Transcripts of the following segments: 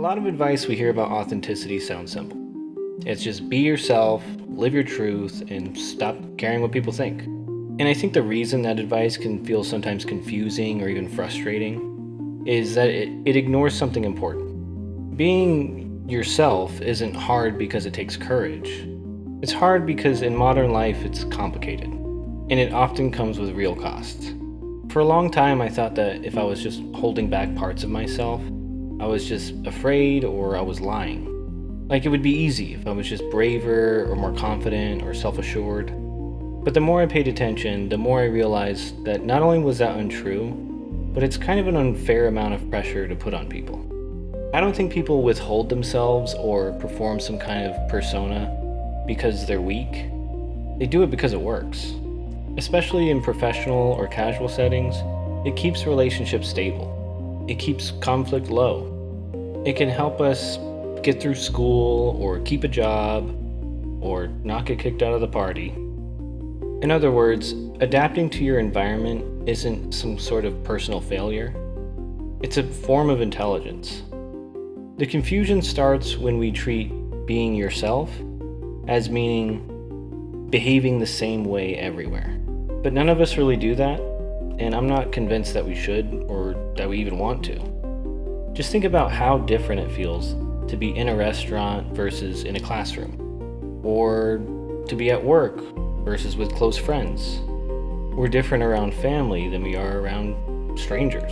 A lot of advice we hear about authenticity sounds simple. It's just be yourself, live your truth, and stop caring what people think. And I think the reason that advice can feel sometimes confusing or even frustrating is that it ignores something important. Being yourself isn't hard because it takes courage. It's hard because in modern life it's complicated, and it often comes with real costs. For a long time, I thought that if I was just holding back parts of myself, I was just afraid or I was lying. Like it would be easy if I was just braver or more confident or self-assured. But the more I paid attention, the more I realized that not only was that untrue, but it's kind of an unfair amount of pressure to put on people. I don't think people withhold themselves or perform some kind of persona because they're weak. They do it because it works. Especially in professional or casual settings, it keeps relationships stable. It keeps conflict low. It can help us get through school or keep a job or not get kicked out of the party. In other words, adapting to your environment isn't some sort of personal failure. It's a form of intelligence. The confusion starts when we treat being yourself as meaning behaving the same way everywhere. But none of us really do that, and I'm not convinced that we should or that we even want to. Just think about how different it feels to be in a restaurant versus in a classroom, or to be at work versus with close friends. We're different around family than we are around strangers.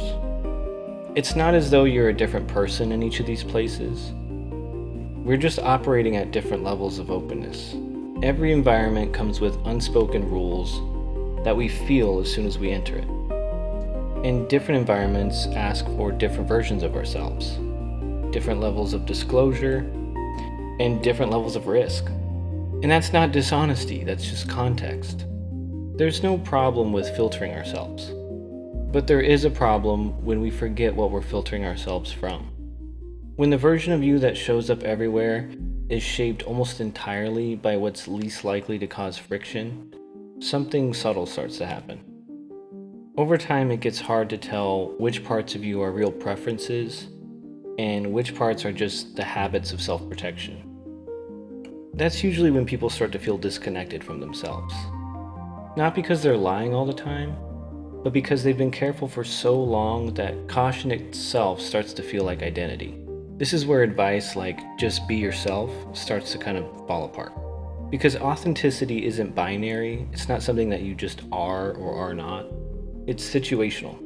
It's not as though you're a different person in each of these places. We're just operating at different levels of openness. Every environment comes with unspoken rules that we feel as soon as we enter it. And different environments ask for different versions of ourselves, different levels of disclosure, and different levels of risk. And that's not dishonesty, that's just context. There's no problem with filtering ourselves, but there is a problem when we forget what we're filtering ourselves from. When the version of you that shows up everywhere is shaped almost entirely by what's least likely to cause friction, something subtle starts to happen. Over time, it gets hard to tell which parts of you are real preferences and which parts are just the habits of self-protection. That's usually when people start to feel disconnected from themselves. Not because they're lying all the time, but because they've been careful for so long that caution itself starts to feel like identity. This is where advice like just be yourself starts to kind of fall apart. Because authenticity isn't binary, it's not something that you just are or are not. It's situational.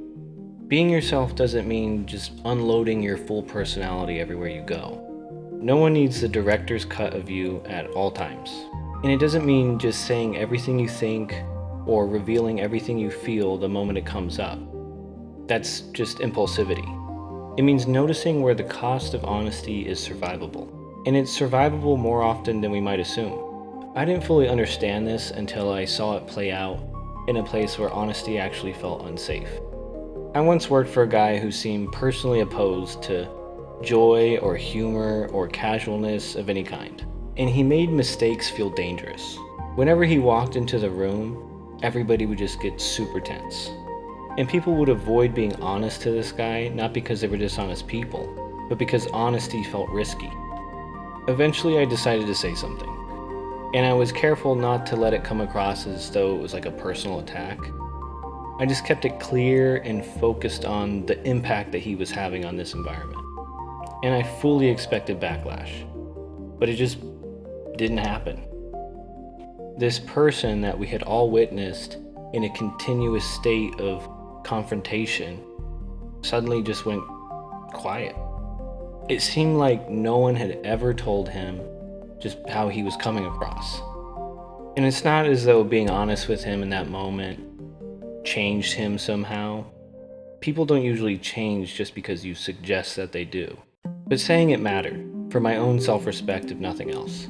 Being yourself doesn't mean just unloading your full personality everywhere you go. No one needs the director's cut of you at all times. And it doesn't mean just saying everything you think or revealing everything you feel the moment it comes up. That's just impulsivity. It means noticing where the cost of honesty is survivable. And it's survivable more often than we might assume. I didn't fully understand this until I saw it play out in a place where honesty actually felt unsafe. I once worked for a guy who seemed personally opposed to joy or humor or casualness of any kind, and he made mistakes feel dangerous. Whenever he walked into the room, everybody would just get super tense. And people would avoid being honest to this guy, not because they were dishonest people, but because honesty felt risky. Eventually, I decided to say something. And I was careful not to let it come across as though it was like a personal attack. I just kept it clear and focused on the impact that he was having on this environment. And I fully expected backlash, but it just didn't happen. This person that we had all witnessed in a continuous state of confrontation suddenly just went quiet. It seemed like no one had ever told him just how he was coming across. And it's not as though being honest with him in that moment changed him somehow. People don't usually change just because you suggest that they do. But saying it mattered, for my own self-respect if nothing else.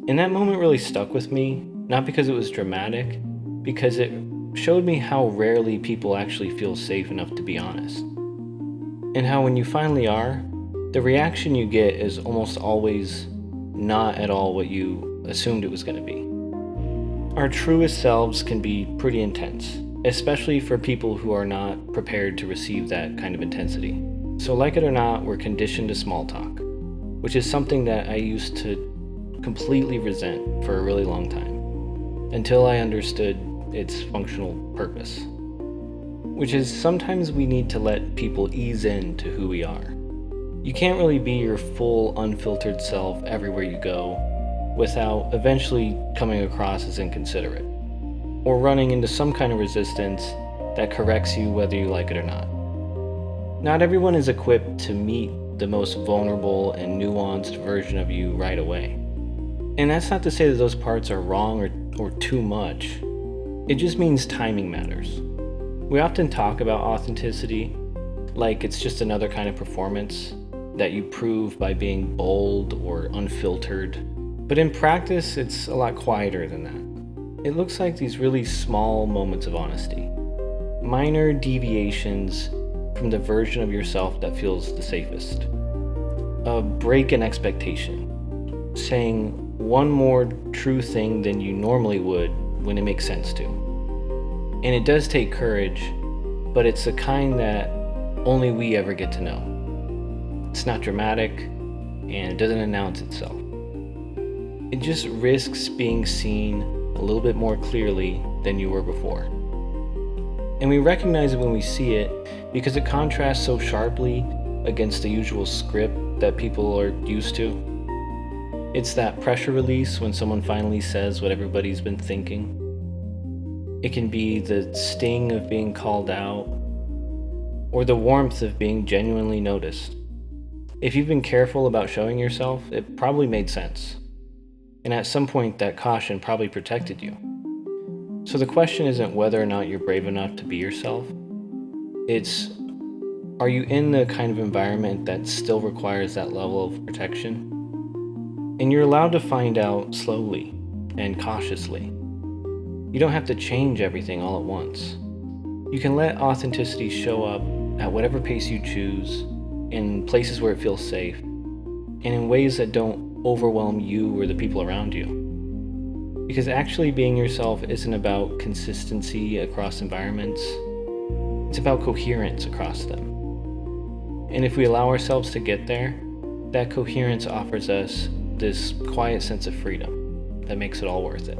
And that moment really stuck with me, not because it was dramatic, because it showed me how rarely people actually feel safe enough to be honest. And how when you finally are, the reaction you get is almost always not at all what you assumed it was going to be. Our truest selves can be pretty intense, especially for people who are not prepared to receive that kind of intensity. So like it or not, we're conditioned to small talk. which is something that I used to completely resent for a really long time, until I understood its functional purpose, which is sometimes we need to let people ease into who we are. You can't really be your full, unfiltered self everywhere you go without eventually coming across as inconsiderate, or running into some kind of resistance that corrects you whether you like it or not. Not everyone is equipped to meet the most vulnerable and nuanced version of you right away. And that's not to say that those parts are wrong or too much. It just means timing matters. We often talk about authenticity like it's just another kind of performance that you prove by being bold or unfiltered. But in practice, it's a lot quieter than that. It looks like these really small moments of honesty, minor deviations from the version of yourself that feels the safest. A break in expectation, saying one more true thing than you normally would when it makes sense to. And it does take courage, but it's the kind that only we ever get to know. It's not dramatic, and it doesn't announce itself. It just risks being seen a little bit more clearly than you were before. And we recognize it when we see it because it contrasts so sharply against the usual script that people are used to. It's that pressure release when someone finally says what everybody's been thinking. It can be the sting of being called out, or the warmth of being genuinely noticed. If you've been careful about showing yourself, it probably made sense. And at some point, that caution probably protected you. So the question isn't whether or not you're brave enough to be yourself. It's, are you in the kind of environment that still requires that level of protection? And you're allowed to find out slowly and cautiously. You don't have to change everything all at once. You can let authenticity show up at whatever pace you choose, in places where it feels safe, and in ways that don't overwhelm you or the people around you. Because actually being yourself isn't about consistency across environments, it's about coherence across them. And if we allow ourselves to get there, that coherence offers us this quiet sense of freedom that makes it all worth it.